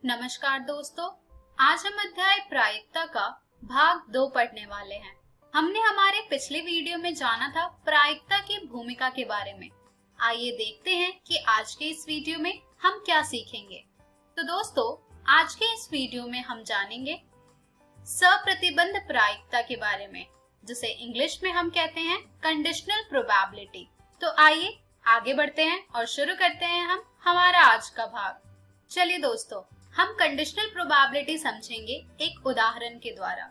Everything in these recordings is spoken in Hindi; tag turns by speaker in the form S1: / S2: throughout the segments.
S1: नमस्कार दोस्तों, आज हम अध्याय प्रायिकता का भाग 2 पढ़ने वाले हैं। हमने हमारे पिछले वीडियो में जाना था प्रायिकता की भूमिका के बारे में। आइए देखते हैं कि आज के इस वीडियो में हम क्या सीखेंगे। तो दोस्तों, आज के इस वीडियो में हम जानेंगे सप्रतिबंध प्रायिकता के बारे में, जिसे इंग्लिश में हम कहते हैं कंडीशनल प्रोबेबिलिटी। तो आइए आगे बढ़ते हैं और शुरू करते हैं हम हमारा आज का भाग। चलिए दोस्तों, हम कंडीशनल प्रोबेबिलिटी समझेंगे एक उदाहरण के द्वारा।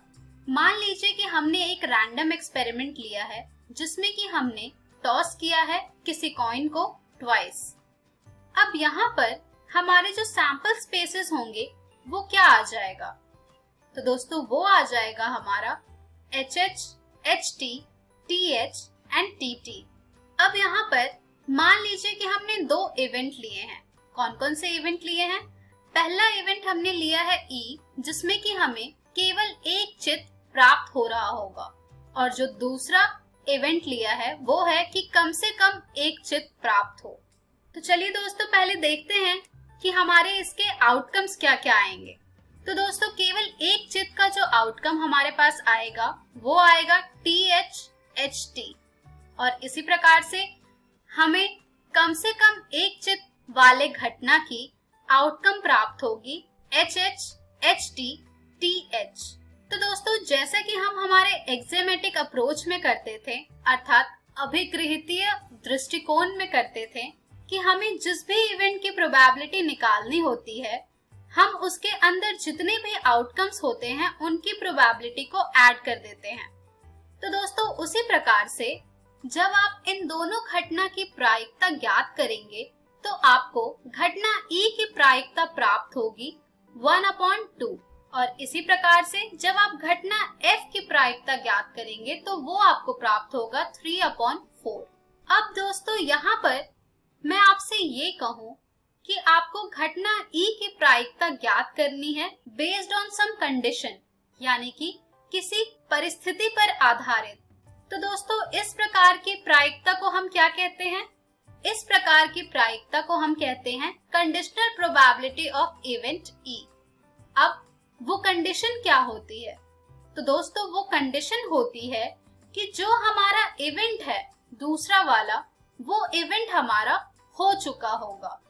S1: मान लीजिए कि हमने एक रैंडम एक्सपेरिमेंट लिया है जिसमें कि हमने टॉस किया है किसी कॉइन को ट्वाइस। अब यहाँ पर हमारे जो सैंपल स्पेसेस होंगे वो क्या आ जाएगा? तो दोस्तों, वो आ जाएगा हमारा HH, HT, TH and TT। अब यहाँ पर मान लीजिए कि हमने 2 इवेंट लिए हैं। कौन कौन से इवेंट लिए हैं? पहला इवेंट हमने लिया है E, जिसमें कि हमें केवल एक चित्र प्राप्त हो रहा होगा, और जो दूसरा इवेंट लिया है वो है कि कम से कम एक चित्र प्राप्त हो। तो चलिए दोस्तों, पहले देखते हैं कि हमारे इसके आउटकम्स क्या क्या आएंगे। तो दोस्तों, केवल एक चित्र का जो आउटकम हमारे पास आएगा वो आएगा THHT, और इसी प्रकार से हमें कम से कम एक चित्र वाले घटना की आउटकम प्राप्त होगी HH, HT, TH। तो दोस्तों, जैसा कि हम हमारे एक्जेमेटिक अप्रोच में करते थे, अर्थात अभिगृहीतीय दृष्टिकोण में करते थे कि हमें जिस भी इवेंट की प्रोबेबिलिटी निकालनी होती है, हम उसके अंदर जितने भी आउटकम्स होते हैं उनकी प्रोबेबिलिटी को ऐड कर देते हैं। तो दोस्तों, उसी प्रकार से जब आप इन दोनों घटना की प्रायिकता ज्ञात करेंगे तो आपको घटना E की प्रायिकता प्राप्त होगी 1/2, और इसी प्रकार से जब आप घटना F की प्रायिकता ज्ञात करेंगे तो वो आपको प्राप्त होगा 3/4। अब दोस्तों, यहाँ पर मैं आपसे ये कहूँ कि आपको घटना E की प्रायिकता ज्ञात करनी है बेस्ड ऑन सम कंडीशन, यानी कि किसी परिस्थिति पर आधारित। तो दोस्तों, इस प्रकार की प्रायिकता को हम क्या कहते हैं? इस प्रकार की प्रायिकता को हम कहते हैं conditional probability of event E। अब वो कंडीशन क्या होती है? तो दोस्तों, वो कंडीशन होती है कि जो हमारा इवेंट है दूसरा वाला, वो इवेंट हमारा हो चुका होगा।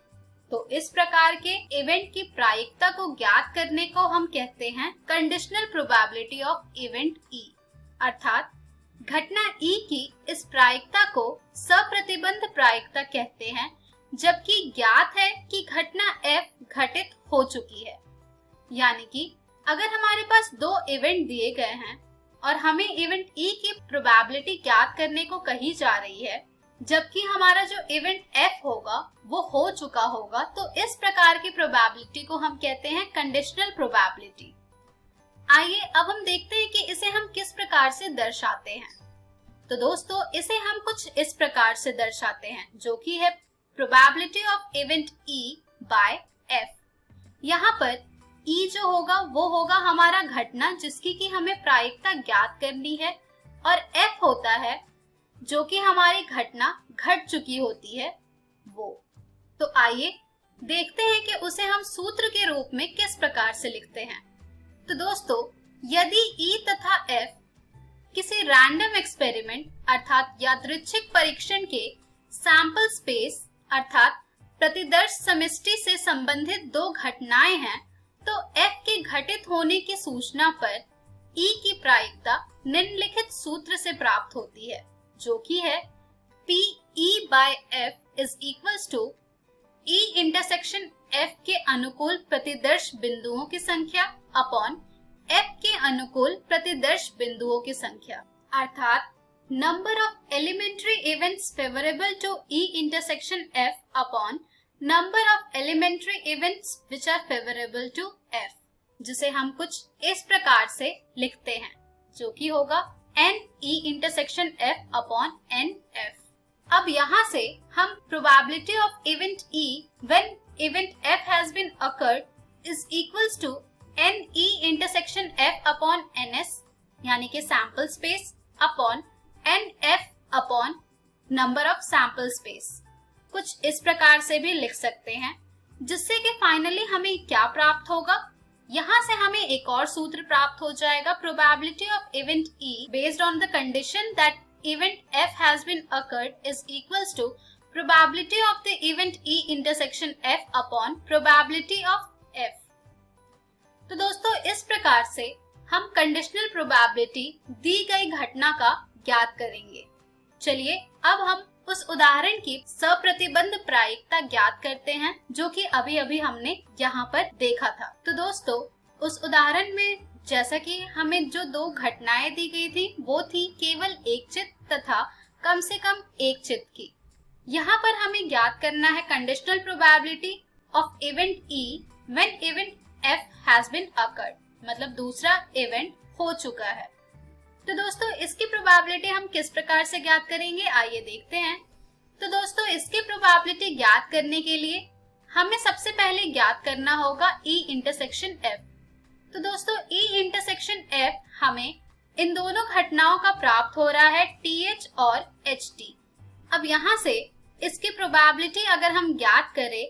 S1: तो इस प्रकार के इवेंट की प्रायिकता को ज्ञात करने को हम कहते हैं conditional probability of event E। अर्थात घटना E की इस प्रायिकता को सप्रतिबंध प्रायिकता कहते हैं, जबकि ज्ञात है कि घटना F घटित हो चुकी है। यानी कि अगर हमारे पास 2 इवेंट दिए गए हैं और हमें इवेंट E की प्रोबेबिलिटी ज्ञात करने को कही जा रही है, जबकि हमारा जो इवेंट F होगा वो हो चुका होगा, तो इस प्रकार की प्रोबेबिलिटी को हम कहते हैं कंडीशनल प्रोबेबिलिटी। आइए अब हम देखते हैं कि इसे हम किस प्रकार से दर्शाते हैं। तो दोस्तों, इसे हम कुछ इस प्रकार से दर्शाते हैं, जो कि है probability of event E by F। यहाँ पर E जो होगा वो होगा हमारा घटना जिसकी कि हमें प्रायिकता ज्ञात करनी है, और F होता है जो कि हमारी घटना घट चुकी होती है वो। तो आइए देखते हैं कि उसे हम सूत्र के रूप में किस प्रकार से लिखते हैं। तो दोस्तों, यदि E तथा F किसी रैंडम एक्सपेरिमेंट अर्थात यादृच्छिक परीक्षण के सैंपल स्पेस अर्थात प्रतिदर्श समष्टि से संबंधित 2 घटनाएं हैं, तो F के घटित होने की सूचना पर E की प्रायिकता निम्नलिखित सूत्र से प्राप्त होती है, जो कि है PE/F is equals to E intersection F के अनुकूल प्रतिदर्श बिंदुओं की संख्या अपॉन F के अनुकूल प्रतिदर्श बिंदुओं की संख्या, अर्थात number of elementary events favourable to E intersection F upon number of elementary events which are favourable to F, जिसे हम कुछ इस प्रकार से लिखते हैं, जो कि होगा N E intersection F upon NF। अब यहाँ से हम probability of event E when event F has been occurred is equals to NE intersection F upon NS, यानी कि sample space upon NF upon number of sample space, कुछ इस प्रकार से भी लिख सकते हैं। जिससे कि फाइनली हमें क्या प्राप्त होगा, यहाँ से हमें एक और सूत्र प्राप्त हो जाएगा, probability of event E based on the condition that event F has been occurred is equals to probability of the event E intersection F upon probability of F। तो दोस्तों इस प्रकार से हम कंडीशनल प्रोबेबिलिटी दी गई घटना का ज्ञात करेंगे। चलिए अब हम उस उदाहरण की सप्रतिबंध प्रायिकता ज्ञात करते हैं जो कि अभी अभी हमने यहाँ पर देखा था। तो दोस्तों उस उदाहरण में जैसा कि हमें जो दो घटनाएं दी गई थी वो थी केवल एक चित्त तथा कम से कम एक चित्त की। यहाँ पर हमें ज्ञात करना है conditional probability of event E when event F has been occurred, मतलब दूसरा इवेंट हो चुका है। तो दोस्तों इसकी प्रोबेबिलिटी हम किस प्रकार से ज्ञात करेंगे, आइए देखते हैं। तो दोस्तों इसकी प्रोबेबिलिटी ज्ञात करने के लिए हमें सबसे पहले ज्ञात करना होगा ई इंटरसेक्शन एफ। तो दोस्तों ई इंटरसेक्शन एफ हमें इन दोनों घटनाओं का प्राप्त हो रहा है TH और HT। अब यहाँ से इसकी प्रोबेबिलिटी अगर हम ज्ञात करें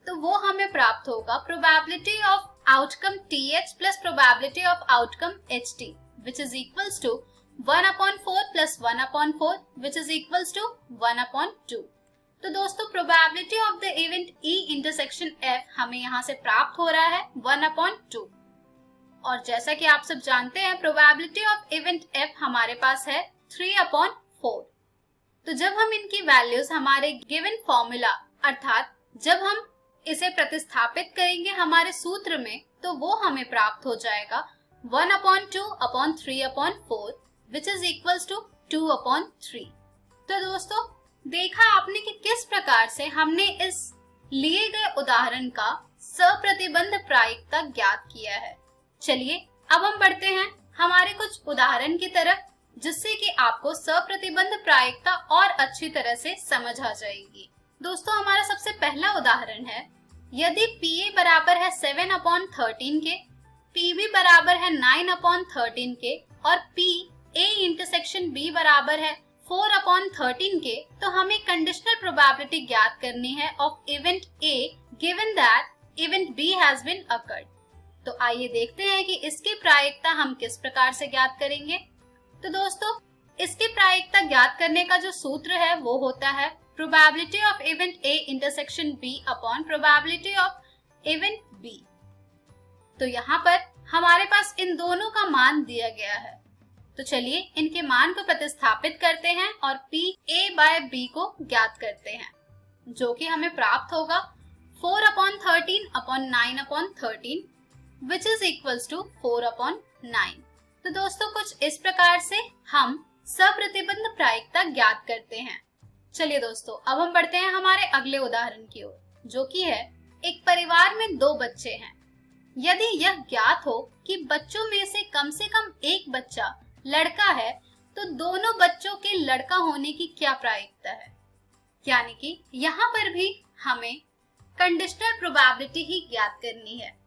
S1: तो वो हमें प्राप्त होगा probability of outcome TH plus probability of outcome HT which is equals to 1/4 plus 1/4 which is equals to 1/2। तो दोस्तों probability of the event E intersection F हमें यहाँ से प्राप्त हो रहा है 1/2। और जैसा कि आप सब जानते हैं प्रोबेबिलिटी ऑफ इवेंट F हमारे पास है 3/4। तो जब हम इनकी वैल्यूज हमारे गिवन फॉर्मूला अर्थात जब हम इसे प्रतिस्थापित करेंगे हमारे सूत्र में तो वो हमें प्राप्त हो जाएगा 1/2/3/4 which is equals to 2/3। तो दोस्तों देखा आपने कि किस प्रकार से हमने इस लिए गए उदाहरण का सप्रतिबंध प्रायिकता ज्ञात किया है। चलिए अब हम बढ़ते हैं हमारे कुछ उदाहरण की तरफ जिससे कि आपको सप्रतिबंध प्रायिकता और अच्छी तरह से समझ आ जाएगी। दोस्तों हमारा सबसे पहला उदाहरण है, यदि PA बराबर है 7/13 के, PB बराबर है 9/13 के और PA इंटरसेक्शन B बराबर है 4/13 के, तो हमें कंडीशनल प्रोबेबिलिटी ज्ञात करनी है of event A given that event B has been occurred. तो आइए देखते हैं कि इसकी प्रायिकता हम किस प्रकार से ज्ञात करेंगे। तो दोस्तों इसकी प्रायिकता ज्ञात करने का जो सूत्र है वो होता है probability of event A intersection B upon probability of event B। तो यहाँ पर हमारे पास इन दोनों का मान दिया गया है, तो चलिए इनके मान को प्रतिस्थापित करते हैं और PA/B को ज्ञात करते हैं जो कि हमें प्राप्त होगा 4/13/9/13 which is equals to 4/9। तो दोस्तों कुछ इस प्रकार से हम सप्रतिबंध प्रायिकता ज्ञात करते हैं। चलिए दोस्तों अब हम बढ़ते हैं हमारे अगले उदाहरण की ओर जो कि है एक परिवार में 2 बच्चे हैं। यदि यह ज्ञात हो कि बच्चों में से कम एक बच्चा लड़का है तो दोनों बच्चों के लड़का होने की क्या प्रायिकता है, यानी कि यहाँ पर भी हमें कंडीशनल प्रोबेबिलिटी ही ज्ञात करनी है।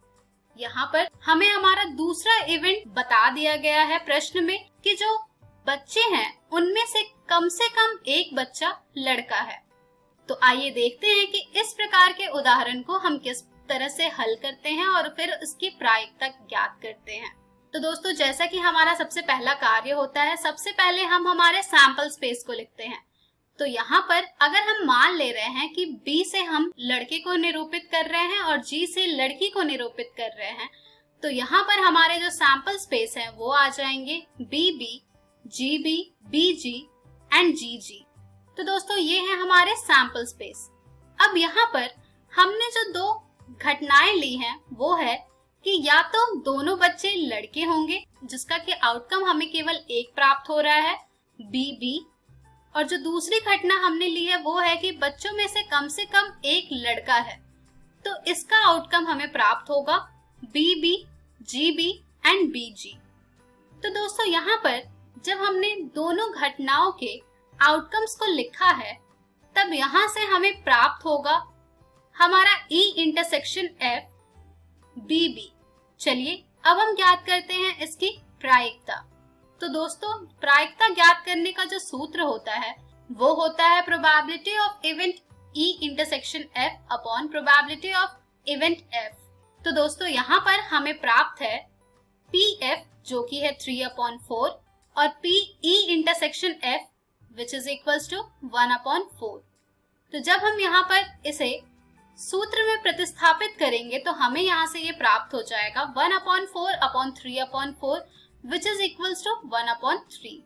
S1: यहाँ पर हमें हमारा दूसरा इवेंट बता दिया गया है प्रश्न में कि जो बच्चे हैं उनमें से कम एक बच्चा लड़का है। तो आइए देखते हैं कि इस प्रकार के उदाहरण को हम किस तरह से हल करते हैं और फिर इसकी प्रायिकता ज्ञात करते हैं। तो दोस्तों जैसा कि हमारा सबसे पहला कार्य होता है, सबसे पहले हम हमारे सैंपल स्पेस को लिखते हैं। तो यहाँ पर अगर हम मान ले रहे हैं कि B से हम लड़के को निरूपित कर रहे हैं और G से लड़की को निरूपित कर रहे हैं, तो यहाँ पर हमारे जो सैंपल स्पेस हैं वो आ जाएंगे BB, GB, BG and GG। तो दोस्तों ये है हमारे सैंपल स्पेस। अब यहाँ पर हमने जो 2 घटनाएं ली हैं वो है कि या तो दोनों बच्चे लड़के होंगे जिसका कि आउटकम हमें केवल एक प्राप्त हो रहा है BB, और जो दूसरी घटना हमने ली है वो है कि बच्चों में से कम एक लड़का है, तो इसका आउटकम हमें प्राप्त होगा BB, GB एंड BG। तो दोस्तों यहाँ पर जब हमने दोनों घटनाओं के आउटकम्स को लिखा है तब यहाँ से हमें प्राप्त होगा हमारा E इंटरसेक्शन F BB। चलिए अब हम ज्ञात करते हैं इसकी प्रायिकता। तो दोस्तों प्रायिकता ज्ञात करने का जो सूत्र होता है वो होता है probability of event E intersection F upon probability of event F। तो दोस्तों यहाँ पर हमें प्राप्त है PF जो कि है 3/4 और PE intersection F which is equals to 1/4। तो जब हम यहाँ पर इसे सूत्र में प्रतिस्थापित करेंगे तो हमें यहाँ से ये प्राप्त हो जाएगा 1/4/3/4 विच इज इक्वल्स टू 1/3।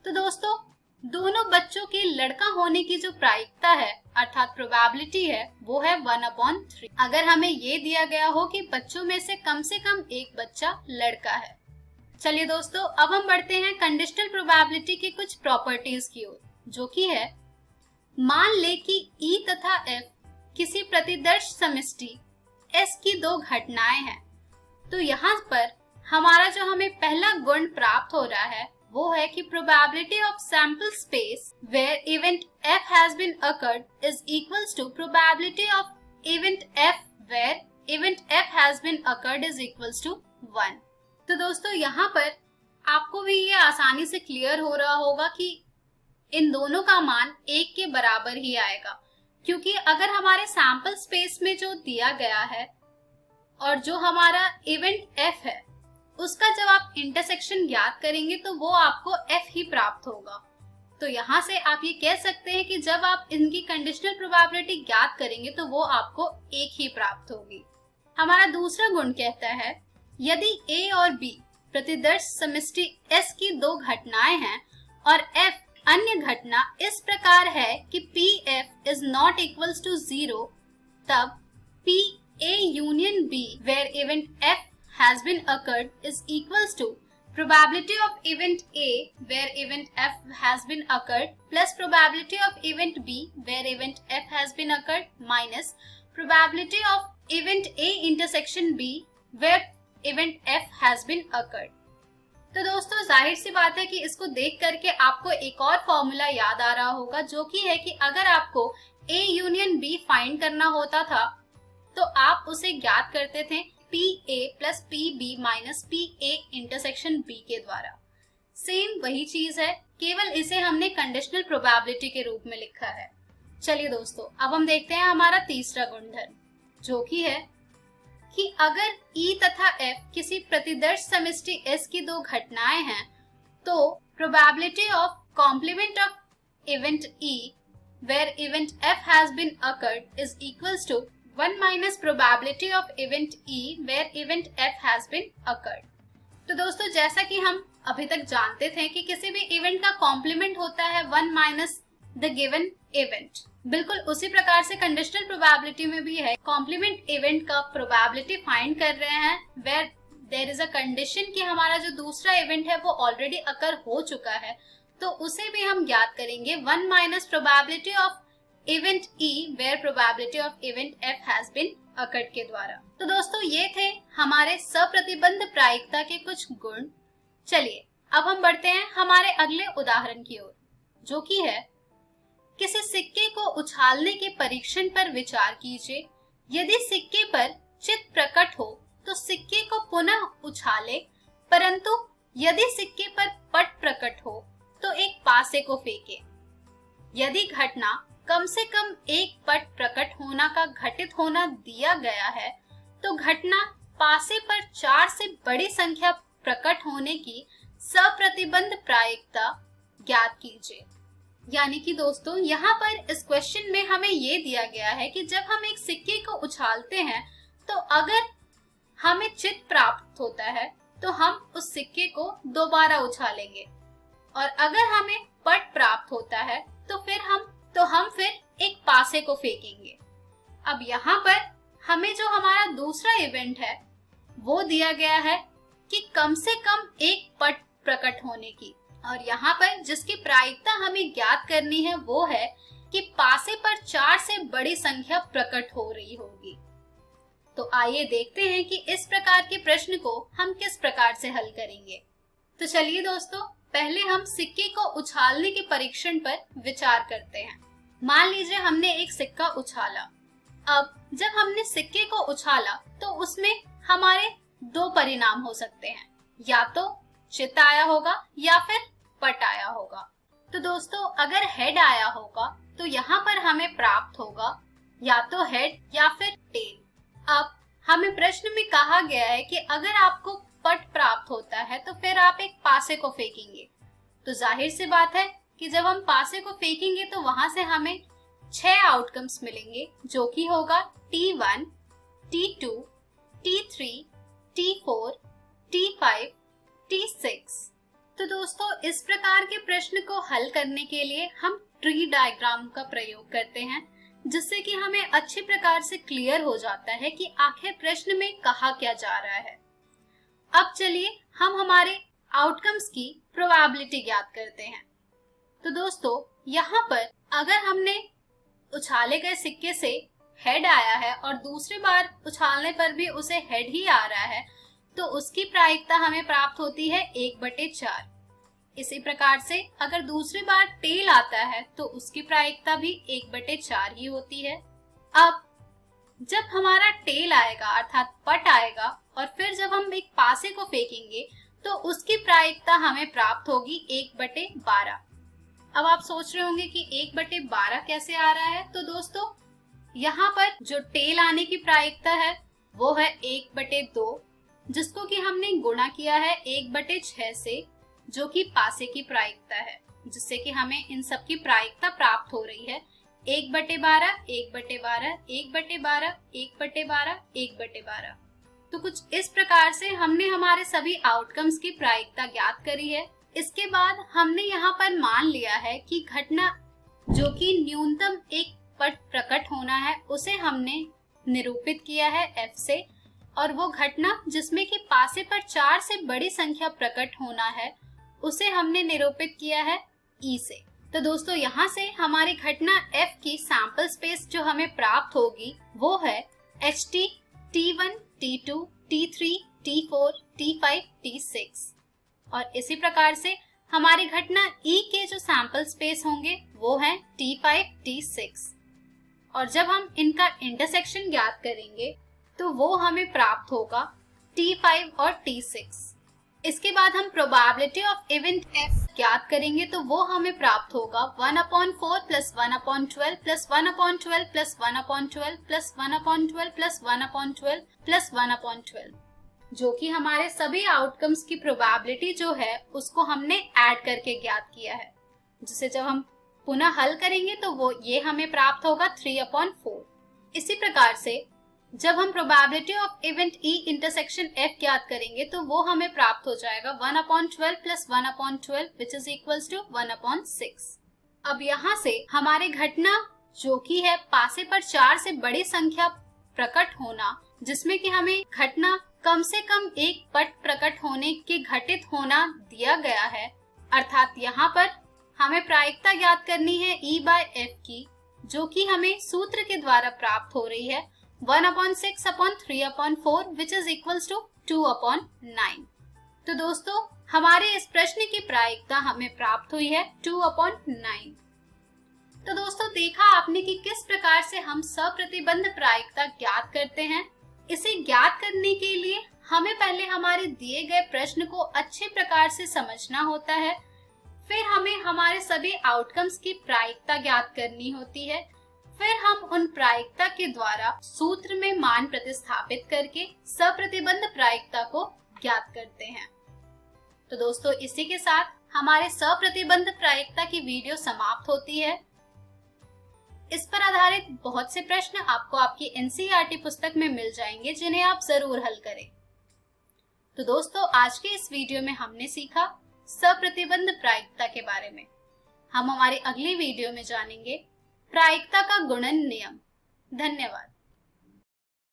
S1: तो दोस्तों दोनों बच्चों के लड़का होने की जो प्रायिकता है अर्थात प्रोबेबिलिटी है वो है 1/3। अगर हमें ये दिया गया हो कि बच्चों में से कम एक बच्चा लड़का है। चलिए दोस्तों अब हम बढ़ते हैं कंडीशनल प्रोबेबिलिटी की कुछ प्रॉपर्टीज की ओर, जो कि है मान ले कि E तथा F किसी प्रतिदर्श समष्टि S की दो घटनाएं हैं। तो यहाँ पर हमारा जो हमें पहला गुण प्राप्त हो रहा है वो है कि probability of sample space where event F has been occurred is equals to probability of event F where event F has been occurred is equals to 1। तो दोस्तों यहाँ पर आपको भी ये आसानी से क्लियर हो रहा होगा कि इन दोनों का मान 1 के बराबर ही आएगा, क्योंकि अगर हमारे सैंपल स्पेस में जो दिया गया है और जो हमारा इवेंट F है उसका जब आप इंटरसेक्शन ज्ञात करेंगे तो वो आपको F ही प्राप्त होगा। तो यहाँ से आप ये कह सकते हैं कि जब आप इनकी कंडीशनल प्रोबेबिलिटी ज्ञात करेंगे तो वो आपको 1 ही प्राप्त होगी। हमारा दूसरा गुण कहता है यदि A और B प्रतिदर्श समष्टि S की दो घटनाएं हैं और F अन्य घटना इस प्रकार है कि PF is not equals to 0, तब PA union B where event F has been occurred is equals to probability of event A where event F has been occurred plus probability of event B where event F has been occurred minus probability of event A intersection B where event F has been occurred। तो दोस्तों जाहिर सी बात है कि इसको देख करके आपको एक और फॉर्मूला याद आ रहा होगा, जो कि है कि अगर आपको A यूनियन B फाइंड करना होता था तो आप उसे ज्ञात करते थे PA plus PB minus PA intersection B के द्वारा। सेम वही चीज है, केवल इसे हमने कंडीशनल प्रोबेबिलिटी के रूप में लिखा है। चलिए दोस्तों अब हम देखते हैं हमारा तीसरा गुणधर्म, जो कि है कि अगर E तथा F किसी प्रतिदर्श समष्टि S की दो घटनाएं हैं तो probability of complement of event E where event F has been occurred is equals to 1 minus probability of event E where event F has been occurred। तो दोस्तों जैसा कि हम अभी तक जानते थे कि किसी भी इवेंट का कॉम्प्लीमेंट होता है 1 माइनस द गिवन इवेंट, बिल्कुल उसी प्रकार से कंडीशनल प्रोबेबिलिटी में भी है। कॉम्प्लीमेंट इवेंट का प्रोबेबिलिटी फाइंड कर रहे हैं where there is a condition कि हमारा जो दूसरा इवेंट है वो ऑलरेडी अकर हो चुका है, तो उसे भी हम ज्ञात करेंगे 1 minus probability of event E where probability of event F has been occurred के द्वारा। तो दोस्तों ये थे हमारे सप्रतिबंध प्रायिकता के कुछ गुण। चलिए अब हम बढ़ते हैं हमारे अगले उदाहरण की ओर, जो कि है किसी सिक्के को उछालने के परीक्षण पर विचार कीजिए। यदि सिक्के पर चित्त प्रकट हो तो सिक्के को पुनः उछाले, परंतु यदि सिक्के पर पट प्रकट हो तो एक पासे को फेंके। यदि घटना कम से कम एक पट प्रकट होना का घटित होना दिया गया है तो घटना पासे पर 4 से बड़ी संख्या प्रकट होने की सप्रतिबंध प्रायिकता ज्ञात कीजिए। यानी कि दोस्तों यहाँ पर इस क्वेश्चन में हमें ये दिया गया है कि जब हम एक सिक्के को उछालते हैं तो अगर हमें चित्त प्राप्त होता है तो हम उस सिक्के को दोबारा उछालेंगे, और अगर हमें पट प्राप्त होता है तो हम फिर एक पासे को फेंकेंगे। अब यहाँ पर हमें जो हमारा दूसरा इवेंट है वो दिया गया है कि कम से कम एक पट प्रकट होने की, और यहाँ पर जिसकी प्रायिकता हमें ज्ञात करनी है वो है कि पासे पर 4 से बड़ी संख्या प्रकट हो रही होगी। तो आइए देखते हैं कि इस प्रकार के प्रश्न को हम किस प्रकार से हल करेंगे। तो चलिए दोस्तों पहले हम सिक्के को उछालने के परीक्षण पर विचार करते हैं। मान लीजिए हमने एक सिक्का उछाला। अब जब हमने सिक्के को उछाला तो उसमें हमारे 2 परिणाम हो सकते हैं, या तो चित्त आया होगा या फिर पट आया होगा। तो दोस्तों अगर हेड आया होगा तो यहाँ पर हमें प्राप्त होगा या तो हेड या फिर टेल। अब हमें प्रश्न में कहा गया है कि अगर आपको पट प्राप्त होता है तो फिर आप एक पासे को फेंकेंगे। तो जाहिर सी बात है कि जब हम पासे को फेंकेंगे तो वहां से हमें 6 आउटकम्स मिलेंगे, जो कि होगा T1, T2, T3, T4, T5, T6। तो दोस्तों इस प्रकार के प्रश्न को हल करने के लिए हम ट्री डायग्राम का प्रयोग करते हैं, जिससे कि हमें अच्छी प्रकार से क्लियर हो जाता है कि आखिर प्रश्न में कहा क्या जा रहा है। अब चलिए हम हमारे आउटकम्स की प्रोबेबिलिटी ज्ञात करते हैं। तो दोस्तों यहाँ पर अगर हमने उछाले गए सिक्के से हेड आया है और दूसरी बार उछालने पर भी उसे हेड ही आ रहा है, तो उसकी प्रायिकता हमें प्राप्त होती है 1/4। इसी प्रकार से अगर दूसरी बार टेल आता है तो उसकी प्रायिकता भी 1/4 ही होती है। अब जब हमारा टेल आएगा अर्थात पट आएगा और फिर जब हम एक पासे को फेंकेंगे तो उसकी प्रायिकता हमें प्राप्त होगी 1/12। अब आप सोच रहे होंगे कि 1/12 कैसे आ रहा है। तो दोस्तों यहाँ पर जो टेल आने की प्रायिकता है वो है 1/2, जिसको कि हमने गुणा किया है 1/6 से, जो कि पासे की प्रायिकता है, जिससे कि हमें इन सब की प्रायिकता प्राप्त हो रही है 1/12, 1/12, 1/12, 1/12, 1/12। तो कुछ इस प्रकार से हमने हमारे सभी आउटकम्स की प्रायिकता ज्ञात करी है। इसके बाद हमने यहाँ पर मान लिया है कि घटना जो कि न्यूनतम एक पट प्रकट होना है उसे हमने निरूपित किया है F से, और वो घटना जिसमें कि पासे पर 4 से बड़ी संख्या प्रकट होना है उसे हमने निरूपित किया है E से। तो दोस्तों यहाँ से हमारी घटना F की सैंपल स्पेस जो हमें प्राप्त होगी वो है HT, T1, T2, T3, T4, T5, T6। और इसी प्रकार से हमारी घटना E के जो सैंपल स्पेस होंगे वो है T5, T6। और जब हम इनका इंटरसेक्शन ज्ञात करेंगे तो वो हमें प्राप्त होगा T5 और T6। इसके बाद हम प्रोबेबिलिटी ऑफ इवेंट F ज्ञात करेंगे तो वो हमें प्राप्त होगा 1/4 + 1/12 + 1/12 + 1/12 + 1/12 + 1/12 + 1/12, जो कि हमारे सभी आउटकम्स की प्रोबेबिलिटी जो है उसको हमने ऐड करके ज्ञात किया है, जिसे जब हम पुनः हल करेंगे तो वो ये हमें प्राप्त होगा 3/4। इसी प्रकार से जब हम probability of event E intersection F ज्ञात करेंगे तो वो हमें प्राप्त हो जाएगा 1/12 + 1/12 which is equals to 1/6। अब यहाँ से हमारी घटना जो कि है पासे पर 4 से बड़ी संख्या प्रकट होना, जिसमें कि हमें घटना कम से कम एक पट प्रकट होने के घटित होना दिया गया है, अर्थात यहाँ पर हमें प्रायिकता ज्ञात करनी है E/F की, जो कि हमें सूत्र के द्वारा प्राप्त हो रही है 1/6/3/4 which is equals to 2/9। तो दोस्तों हमारे इस प्रश्न की प्रायिकता हमें प्राप्त हुई है 2/9। तो दोस्तों देखा आपने कि किस प्रकार से हम सप्रतिबंध प्रायिकता ज्ञात करते हैं। इसे ज्ञात करने के लिए हमें पहले हमारे दिए गए प्रश्न को अच्छे प्रकार से समझना होता है, फिर हमें हमारे सभी आउटकम्स की प्रायिकता ज्ञात करनी होती है, फिर हम उन प्रायिकता के द्वारा सूत्र में मान प्रतिस्थापित करके सप्रतिबंध प्रायिकता को ज्ञात करते हैं। तो दोस्तों इसी के साथ हमारे सप्रतिबंध प्रायिकता की वीडियो समाप्त होती है। इस पर आधारित बहुत से प्रश्न आपको आपकी NCERT पुस्तक में मिल जाएंगे, जिन्हें आप जरूर हल करें। तो दोस्तों आज के इस वीडियो में हमने सीखा सप्रतिबंध प्रायिकता के बारे में। हम हमारी अगली वीडियो में जानेंगे प्रायिकता का गुणन नियम। धन्यवाद।